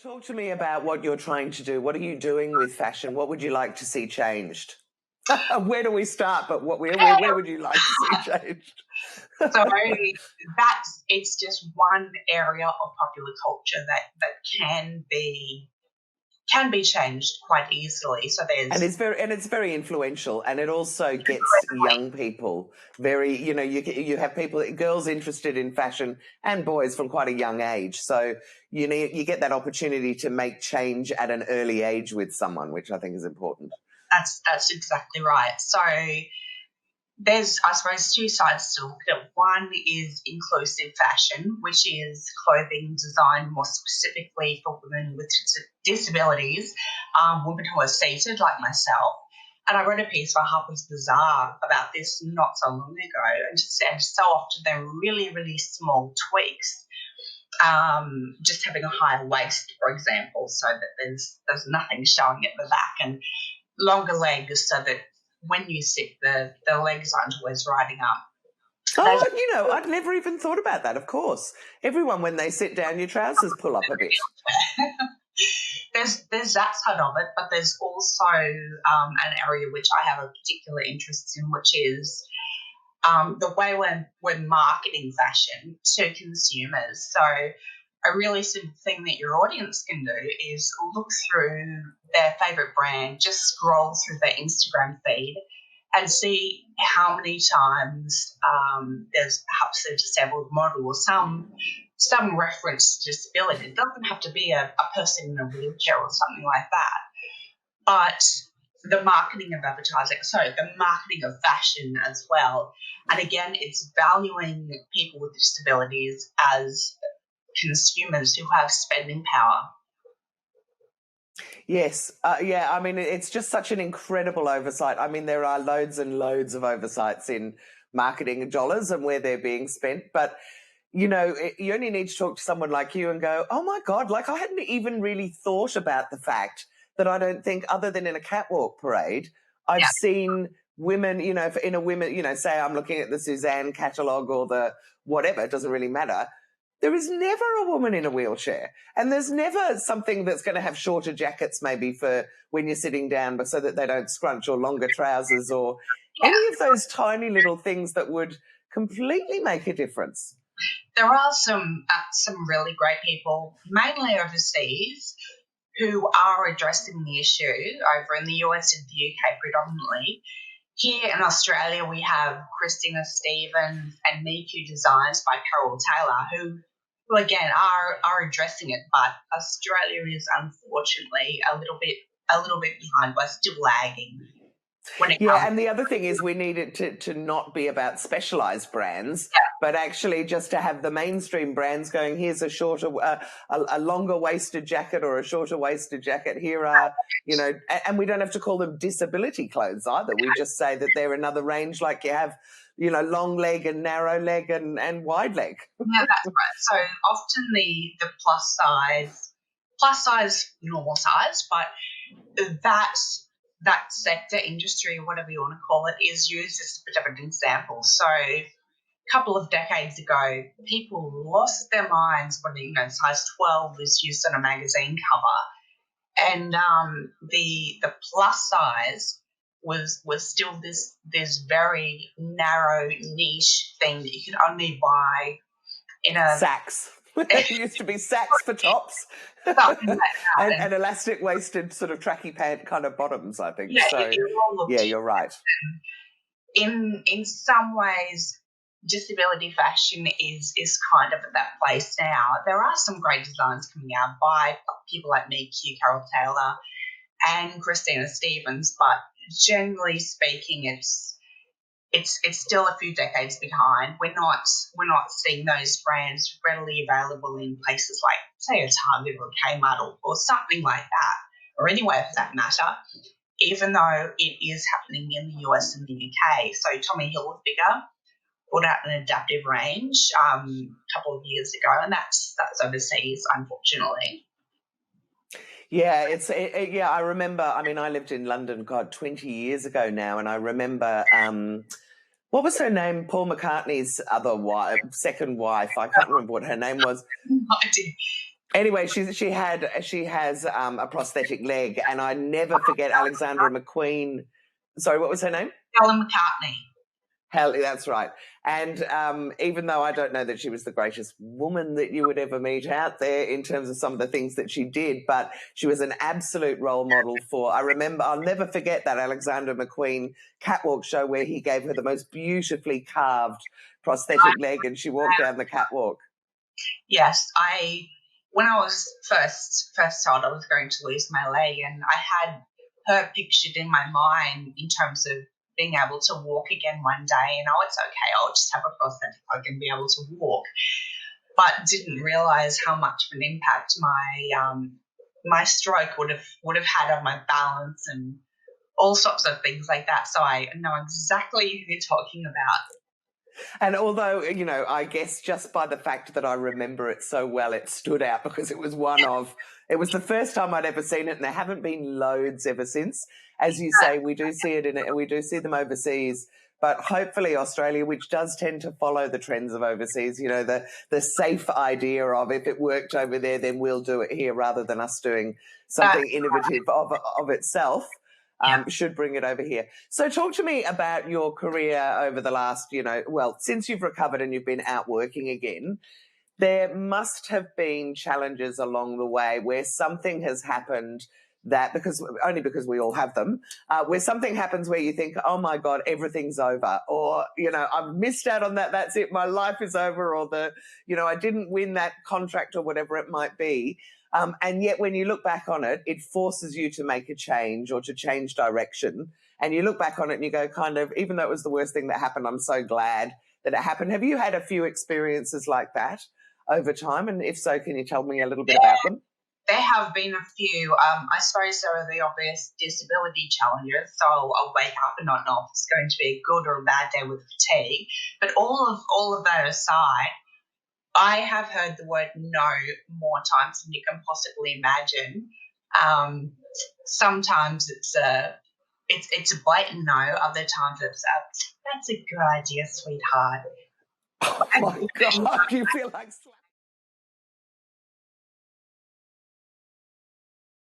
Talk to me about what you're trying to do. What are you doing with fashion? What would you like to see changed? Where do we start? But where would you like to see changed? So it's just one area of popular culture that can be changed quite easily. So And it's very influential, and it also gets young people very. You have girls interested in fashion and boys from quite a young age. So you get that opportunity to make change at an early age with someone, which I think is important. That's exactly right. So there's, I suppose, two sides to look at. One is inclusive fashion, which is clothing designed more specifically for women with disabilities, women who are seated like myself. And I wrote a piece for Harper's Bazaar about this not so long ago, and so often they're really, really small tweaks. Just having a higher waist, for example, so that there's nothing showing at the back, and longer legs so that when you sit, the legs aren't always riding up. Oh, I'd never even thought about that, of course. Everyone, when they sit down, your trousers pull up a bit. There's that side of it, but there's also an area which I have a particular interest in, which is the way we're marketing fashion to consumers. So a really simple thing that your audience can do is look through their favourite brand, just scroll through their Instagram feed and see how many times there's perhaps a disabled model or some reference to disability. It doesn't have to be a person in a wheelchair or something like that. But the marketing of the marketing of fashion as well. And again, it's valuing people with disabilities as consumers who have spending power. Yes. I mean, it's just such an incredible oversight. I mean, there are loads and loads of oversights in marketing dollars and where they're being spent. But, you only need to talk to someone like you and go, oh, my God, like I hadn't even really thought about the fact that I don't think, other than in a catwalk parade, I've seen women, say I'm looking at the Suzanne catalogue or the whatever, it doesn't really matter. There is never a woman in a wheelchair, and there's never something that's going to have shorter jackets maybe for when you're sitting down, but so that they don't scrunch, or longer trousers, or any of those tiny little things that would completely make a difference. There are some really great people, mainly overseas, who are addressing the issue over in the US and the UK predominantly. Here in Australia, we have Christina Stevens and Miku Designs by Carol Taylor, who again are addressing it, but Australia is unfortunately a little bit behind. We're still lagging. And the other thing is we need it to not be about specialised brands, but actually just to have the mainstream brands going, here's a shorter, a longer waisted jacket or a shorter waisted jacket. Here are, and we don't have to call them disability clothes either. We just say that they're another range, like you have, long leg and narrow leg and wide leg. Yeah, that's right. So often the plus size, normal size, but that sector, industry, whatever you want to call it, is used as a bit of an example. So a couple of decades ago, people lost their minds when size 12 was used on a magazine cover, and the plus size was still this very narrow niche thing that you could only buy in a Saks. It used to be Saks for tops. and elastic waisted sort of tracky pant kind of bottoms, I think. You're right. In some ways, disability fashion is kind of at that place now. There are some great designs coming out by people like me, Carol Taylor, and Christina Stevens, but generally speaking, it's still a few decades behind. We're not seeing those brands readily available in places like, say, a Target or a Kmart or something like that, or anywhere for that matter, even though it is happening in the US and the UK. So Tommy Hilfiger put out an adaptive range a couple of years ago, and that's overseas, unfortunately. Yeah, I remember, I mean, I lived in London, 20 years ago now, and I remember, what was her name? Paul McCartney's second wife. I can't remember what her name was. I did. Anyway, she has a prosthetic leg, and I never forget Alexandra McQueen. Sorry, what was her name? Helen McCartney. That's right. And even though I don't know that she was the greatest woman that you would ever meet out there in terms of some of the things that she did, but she was an absolute role model for, I'll never forget that Alexander McQueen catwalk show where he gave her the most beautifully carved prosthetic leg and she walked down the catwalk. Yes, when I was first told I was going to lose my leg, and I had her pictured in my mind in terms of being able to walk again one day, and oh, it's okay, I'll just have a prosthetic leg and be able to walk. But didn't realise how much of an impact my stroke would have had on my balance and all sorts of things like that. So I know exactly who you're talking about. And although, you know, I guess just by the fact that I remember it so well, it stood out because it was it was the first time I'd ever seen it, and there haven't been loads ever since. As you say, we do see we do see them overseas, but hopefully Australia, which does tend to follow the trends of overseas, you know, the safe idea of if it worked over there, then we'll do it here rather than us doing something innovative of itself. Should bring it over here. So talk to me about your career over the last, since you've recovered and you've been out working again, there must have been challenges along the way where something has happened because we all have them, where something happens where you think, oh my God, everything's over, or, I've missed out on that. That's it. My life is over, or I didn't win that contract or whatever it might be. And yet when you look back on it, it forces you to make a change or to change direction. And you look back on it and you go even though it was the worst thing that happened, I'm so glad that it happened. Have you had a few experiences like that over time? And if so, can you tell me a little bit about them? There have been a few. I suppose there are the obvious disability challenges. So I'll wake up and not know if it's going to be a good or a bad day with fatigue. But all of that aside, I have heard the word no more times than you can possibly imagine. Sometimes it's a blatant no. Other times it's that's a good idea, sweetheart. Oh my God, you feel like